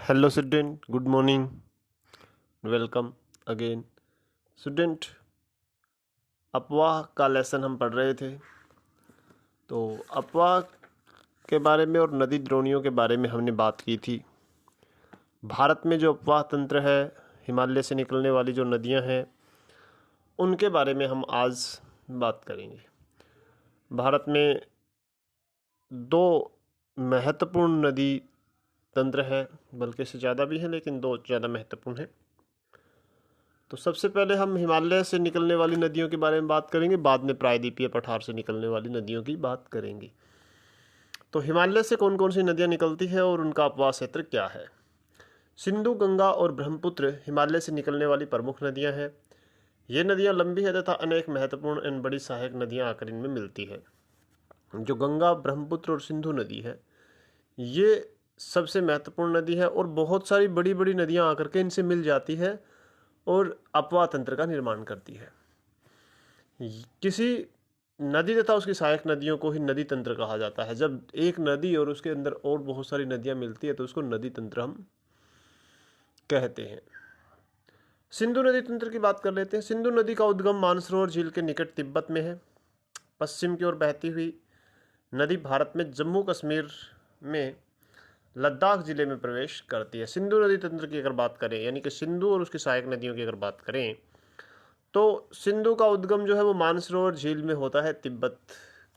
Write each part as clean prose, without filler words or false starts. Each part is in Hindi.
Hello student, good morning, welcome again. Student, अपवाह का लेसन हम पढ़ रहे थे। तो अपवाह के बारे में और नदी द्रोणियों के बारे में हमने बात की थी। भारत में जो अपवाह तंत्र है, हिमालय से निकलने वाली जो नदियां हैं, उनके बारे में हम आज बात करेंगे। भारत में दो महत्वपूर्ण नदी तंत्र है, बल्कि इससे ज़्यादा भी है, लेकिन दो ज़्यादा महत्वपूर्ण है। तो सबसे पहले हम हिमालय से निकलने वाली नदियों के बारे में बात करेंगे, बाद में प्रायद्वीपीय पठार से निकलने वाली नदियों की बात करेंगे। तो हिमालय से कौन कौन सी नदियां निकलती है और उनका अपवाह क्षेत्र क्या है। सिंधु, गंगा और ब्रह्मपुत्र हिमालय से निकलने वाली प्रमुख नदियां हैं। ये नदियां लंबी है तथा अनेक महत्वपूर्ण एवं बड़ी सहायक नदियां आकर इनमें मिलती है। जो गंगा, ब्रह्मपुत्र और सिंधु नदी है, ये सबसे महत्वपूर्ण नदी है और बहुत सारी बड़ी बड़ी नदियां आकर के इनसे मिल जाती है और अपवाह तंत्र का निर्माण करती है। किसी नदी तथा उसकी सहायक नदियों को ही नदी तंत्र कहा जाता है। जब एक नदी और उसके अंदर और बहुत सारी नदियां मिलती है तो उसको नदी तंत्र हम कहते हैं। सिंधु नदी तंत्र की बात कर लेते हैं। सिंधु नदी का उद्गम मानसरोवर झील के निकट तिब्बत में है। पश्चिम की ओर बहती हुई नदी भारत में जम्मू कश्मीर में लद्दाख जिले में प्रवेश करती है। सिंधु नदी तंत्र की अगर बात करें, यानी कि सिंधु और उसकी सहायक नदियों की अगर बात करें, तो सिंधु का उद्गम जो है वो मानसरोवर झील में होता है, तिब्बत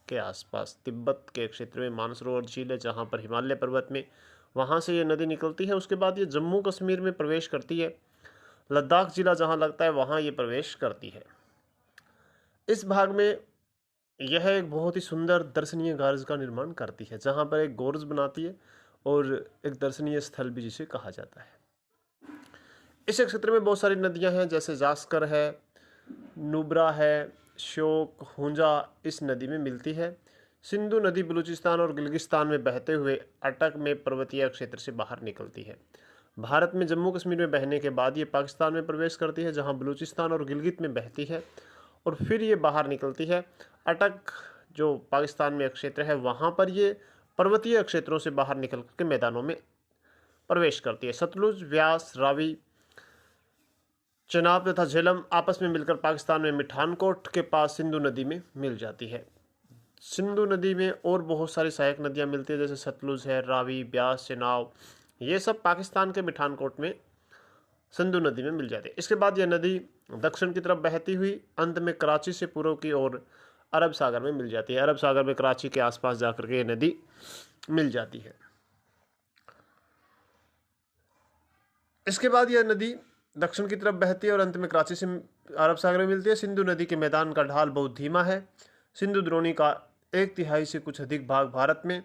के आसपास। तिब्बत के क्षेत्र में मानसरोवर झील है, जहाँ पर हिमालय पर्वत में, वहाँ से ये नदी निकलती है। उसके बाद ये जम्मू कश्मीर में प्रवेश करती है। लद्दाख जिला जहाँ लगता है वहाँ ये प्रवेश करती है। इस भाग में यह एक बहुत ही सुंदर दर्शनीय गार्ज का निर्माण करती है, जहाँ पर एक गोर्ज बनाती है और एक दर्शनीय स्थल भी जिसे कहा जाता है। इस क्षेत्र में बहुत सारी नदियां हैं, जैसे जास्कर है, नुब्रा है, श्योक, हुंजा इस नदी में मिलती है। सिंधु नदी बलूचिस्तान और गिलगिस्तान में बहते हुए अटक में पर्वतीय क्षेत्र से बाहर निकलती है। भारत में जम्मू कश्मीर में बहने के बाद ये पाकिस्तान में प्रवेश करती है, जहां बलूचिस्तान और गिलगित में बहती है और फिर ये बाहर निकलती है। अटक जो पाकिस्तान में क्षेत्र है, वहाँ पर ये पर्वतीय क्षेत्रों से बाहर निकल के मैदानों में प्रवेश करती है। सतलुज, व्यास, रावी, चनाब तथा झेलम आपस में मिलकर पाकिस्तान में मिठानकोट के पास सिंधु नदी में मिल जाती है। सिंधु नदी में और बहुत सारी सहायक नदियां मिलती है, जैसे सतलुज है, रावी, ब्यास, चनाब, ये सब पाकिस्तान के मिठानकोट में सिंधु नदी में मिल जाती है। इसके बाद यह नदी दक्षिण की तरफ बहती हुई अंत में कराची से पूर्व की ओर अरब सागर में मिल जाती है। अरब सागर में कराची के आसपास जाकर के ये नदी मिल जाती है। इसके बाद यह नदी दक्षिण की तरफ बहती है और अंत में कराची से अरब सागर में मिलती है। सिंधु नदी के मैदान का ढाल बहुत धीमा है। सिंधु द्रोणी का 1/3 से कुछ अधिक भाग भारत में,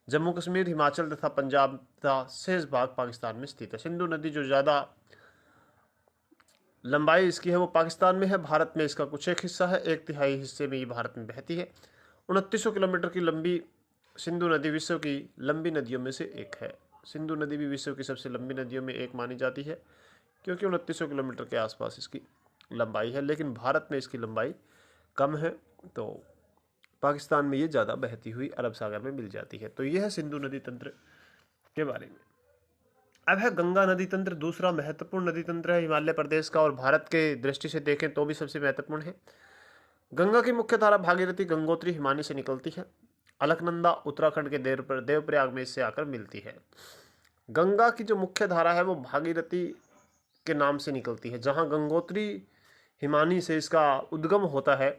जम्मू कश्मीर, हिमाचल तथा पंजाब तथा शेष भाग पाकिस्तान में स्थित है। सिंधु नदी जो ज़्यादा लंबाई इसकी है वो पाकिस्तान में है। भारत में इसका कुछ एक हिस्सा है, 1/3 हिस्से में ये भारत में बहती है। 2900 किलोमीटर की लंबी सिंधु नदी विश्व की लंबी नदियों में से एक है। सिंधु नदी भी विश्व की सबसे लंबी नदियों में एक मानी जाती है, क्योंकि 2900 किलोमीटर के आसपास इसकी लंबाई है, लेकिन भारत में इसकी लंबाई कम है, तो पाकिस्तान में ये ज़्यादा बहती हुई अरब सागर में मिल जाती है। तो यह है सिंधु नदी तंत्र के बारे में। अब है गंगा नदी तंत्र, दूसरा महत्वपूर्ण नदी तंत्र है हिमालय प्रदेश का, और भारत के दृष्टि से देखें तो भी सबसे महत्वपूर्ण है। गंगा की मुख्य धारा भागीरथी गंगोत्री हिमानी से निकलती है। अलकनंदा उत्तराखंड के देवप्रयाग में इससे आकर मिलती है। गंगा की जो मुख्य धारा है वो भागीरथी के नाम से निकलती है। जहाँ गंगोत्री हिमानी से इसका उद्गम होता है,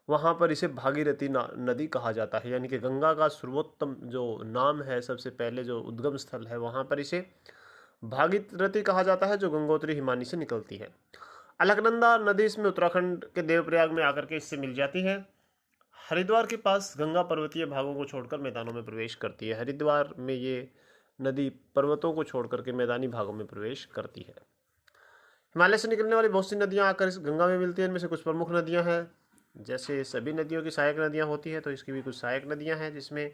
वहाँ पर इसे भागीरथी नदी कहा जाता है। यानी कि गंगा का सर्वोत्तम जो नाम है, सबसे पहले जो उद्गम स्थल है, वहाँ पर इसे भागीरथी कहा जाता है, जो गंगोत्री हिमानी से निकलती है। अलकनंदा नदी इसमें उत्तराखंड के देवप्रयाग में आकर के इससे मिल जाती है। हरिद्वार के पास गंगा पर्वतीय भागों को छोड़कर मैदानों में प्रवेश करती है। हरिद्वार में ये नदी पर्वतों को छोड़कर के मैदानी भागों में प्रवेश करती है। हिमालय से निकलने वाली बहुत सी नदियां आकर इस गंगा में मिलती हैं। इनमें से कुछ प्रमुख नदियां हैं, जैसे सभी नदियों की सहायक नदियां होती हैं, तो इसकी भी कुछ सहायक नदियां हैं, जिसमें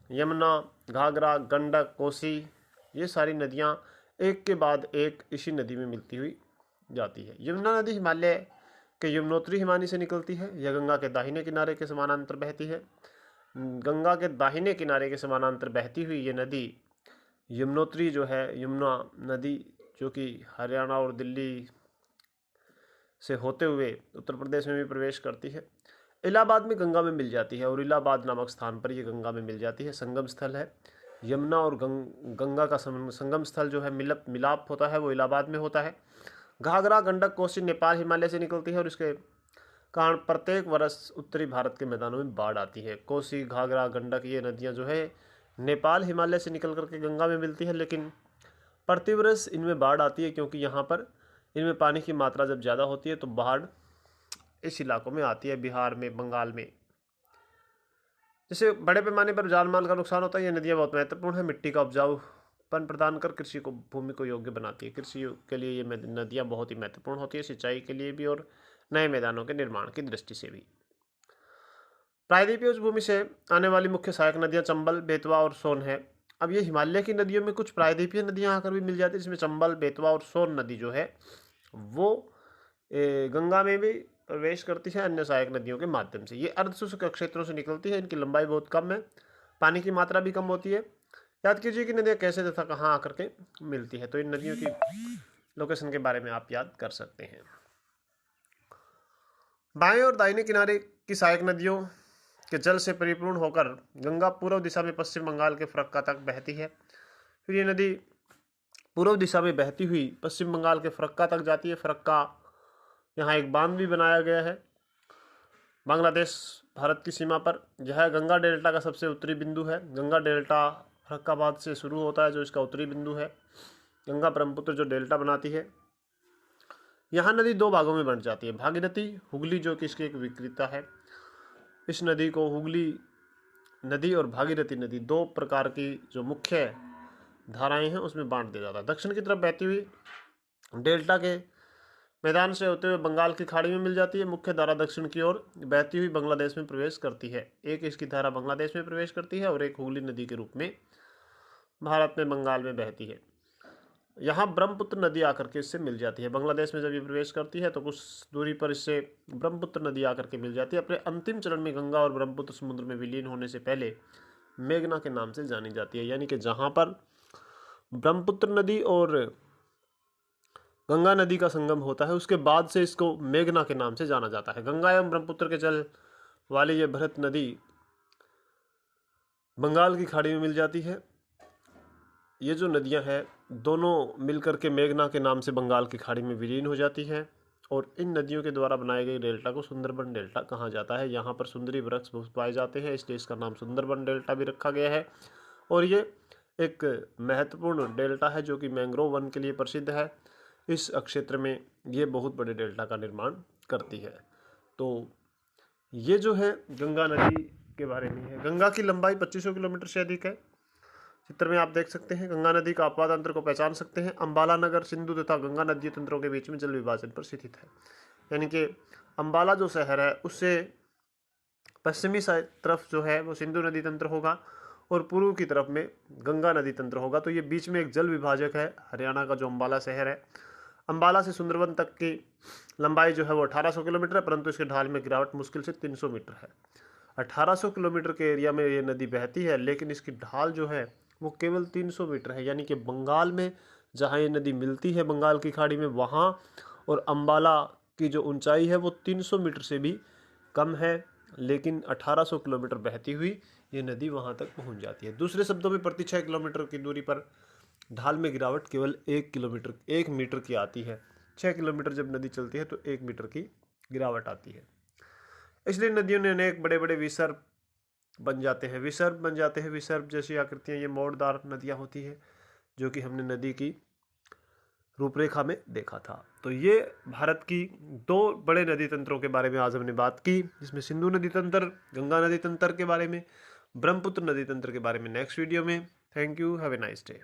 यमुना, घाघरा, गंडक, कोसी, ये सारी नदियां एक के बाद एक इसी नदी में मिलती हुई जाती है। यमुना नदी हिमालय के यमुनोत्री हिमानी से निकलती है। यह गंगा के दाहिने किनारे के समानांतर बहती है। गंगा के दाहिने किनारे के समानांतर बहती हुई ये नदी यमुनोत्री जो है यमुना नदी, जो कि हरियाणा और दिल्ली से होते हुए उत्तर प्रदेश में भी प्रवेश करती है, इलाहाबाद में गंगा में मिल जाती है और इलाहाबाद नामक स्थान पर ये गंगा में मिल जाती है। संगम स्थल है यमुना और गंगा का संगम स्थल जो है मिलाप होता है वो इलाहाबाद में होता है। घाघरा, गंडक, कोसी नेपाल हिमालय से निकलती है और इसके कारण प्रत्येक वर्ष उत्तरी भारत के मैदानों में बाढ़ आती है। कोसी, घाघरा, गंडक ये नदियाँ जो है नेपाल हिमालय से निकल करके गंगा में मिलती है, लेकिन प्रतिवर्ष इनमें बाढ़ आती है, क्योंकि यहाँ पर इनमें पानी की मात्रा जब ज़्यादा होती है तो बाढ़ इस इलाकों में आती है, बिहार में, बंगाल में। जैसे बड़े पैमाने पर जान माल का नुकसान होता है। ये नदियाँ बहुत महत्वपूर्ण है, मिट्टी का उपजाऊपन प्रदान कर कृषि को भूमि को योग्य बनाती है। कृषि के लिए ये नदियाँ बहुत ही महत्वपूर्ण होती है, सिंचाई के लिए भी और नए मैदानों के निर्माण की दृष्टि से भी। प्रायद्वीपीय भूमि से आने वाली मुख्य सहायक नदियाँ चंबल, बेतवा और सोन है। अब ये हिमालय की नदियों में कुछ प्रायद्वीपीय नदियाँ आकर भी मिल जाती है, जिसमें चंबल, बेतवा और सोन नदी जो है वो गंगा में भी प्रवेश करती है अन्य सहायक नदियों के माध्यम से। ये अर्धशुष्क क्षेत्रों से निकलती है, इनकी लंबाई बहुत कम है, पानी की मात्रा भी कम होती है। याद कीजिए कि नदियाँ कैसे तथा कहाँ आकर के मिलती है, तो इन नदियों की लोकेशन के बारे में आप याद कर सकते हैं। बाएं और दाहिने किनारे की सहायक नदियों के जल से परिपूर्ण होकर गंगा पूर्व दिशा में पश्चिम बंगाल के फरक्का तक बहती है। फिर ये नदी पूर्व दिशा में बहती हुई पश्चिम बंगाल के फरक्का तक जाती है। फरक्का यहाँ एक बांध भी बनाया गया है बांग्लादेश भारत की सीमा पर। यह गंगा डेल्टा का सबसे उत्तरी बिंदु है। गंगा डेल्टा फरक्काबाद से शुरू होता है, जो इसका उत्तरी बिंदु है। गंगा ब्रह्मपुत्र जो डेल्टा बनाती है, यहाँ नदी दो भागों में बंट जाती है, भागीरथी, हुगली, जो कि इसकी एक विक्रेता है। इस नदी को हुगली नदी और भागीरथी नदी दो प्रकार की जो मुख्य धाराएं हैं उसमें बांट दिया जाता है। दक्षिण की तरफ बहती हुई डेल्टा के मैदान से होते हुए बंगाल की खाड़ी में मिल जाती है। मुख्य धारा दक्षिण की ओर बहती हुई बांग्लादेश में प्रवेश करती है। एक इसकी धारा बांग्लादेश में प्रवेश करती है और एक हुगली नदी के रूप में भारत में बंगाल में बहती है। यहाँ ब्रह्मपुत्र नदी आकर के इससे मिल जाती है। बांग्लादेश में जब ये प्रवेश करती है तो कुछ दूरी पर इससे ब्रह्मपुत्र नदी आकर के मिल जाती है। अपने अंतिम चरण में गंगा और ब्रह्मपुत्र समुद्र में विलीन होने से पहले मेघना के नाम से जानी जाती है। यानी कि जहाँ पर ब्रह्मपुत्र नदी और गंगा नदी का संगम होता है उसके बाद से इसको मेघना के नाम से जाना जाता है। गंगा एवं ब्रह्मपुत्र के जल वाली ये बृहत नदी बंगाल की खाड़ी में मिल जाती है। ये जो नदियां हैं दोनों मिलकर के मेघना के नाम से बंगाल की खाड़ी में विलीन हो जाती हैं और इन नदियों के द्वारा बनाए गए डेल्टा को सुंदरबन डेल्टा कहा जाता है। यहाँ पर सुंदरी वृक्ष पाए जाते हैं, इसलिए इसका नाम सुंदरबन डेल्टा भी रखा गया है। और ये एक महत्वपूर्ण डेल्टा है जो कि मैंग्रोव वन के लिए प्रसिद्ध है। इस क्षेत्र में ये बहुत बड़े डेल्टा का निर्माण करती है। तो ये जो है गंगा नदी के बारे में है। गंगा की लंबाई 2500 किलोमीटर से अधिक है। चित्र में आप देख सकते हैं गंगा नदी का अपवाद तंत्र को पहचान सकते हैं। अंबाला नगर सिंधु तथा गंगा नदी तंत्रों के बीच में जल विभाजन पर स्थित है। यानी कि अंबाला जो शहर है उससे पश्चिमी तरफ जो है वो सिंधु नदी तंत्र होगा और पूर्व की तरफ में गंगा नदी तंत्र होगा। तो ये बीच में एक जल विभाजक है हरियाणा का जो अंबाला शहर है। अंबाला से सुंदरबन तक की लंबाई जो है वो 1800 किलोमीटर है, परंतु इसके ढाल में गिरावट मुश्किल से 300 मीटर है। 1800 किलोमीटर के एरिया में ये नदी बहती है, लेकिन इसकी ढाल जो है वो केवल 300 मीटर है। यानी कि बंगाल में जहाँ ये नदी मिलती है बंगाल की खाड़ी में वहाँ और अंबाला की जो ऊंचाई है वो 300 मीटर से भी कम है, लेकिन 1800 किलोमीटर बहती हुई ये नदी वहाँ तक पहुँच जाती है। दूसरे शब्दों में प्रति 6 किलोमीटर की दूरी पर ढाल में गिरावट केवल 1 मीटर की आती है। 6 किलोमीटर जब नदी चलती है तो 1 मीटर की गिरावट आती है। इसलिए नदियों ने अनेक बड़े बड़े विसर्प बन जाते हैं। विसर्प जैसी आकृतियाँ ये मोड़दार नदियाँ होती है, जो कि हमने नदी की रूपरेखा में देखा था। तो ये भारत की दो बड़े नदी तंत्रों के बारे में आज हमने बात की, जिसमें सिंधु नदी तंत्र, गंगा नदी तंत्र के बारे में, ब्रह्मपुत्र नदी तंत्र के बारे में नेक्स्ट वीडियो में। Thank you, have a nice day.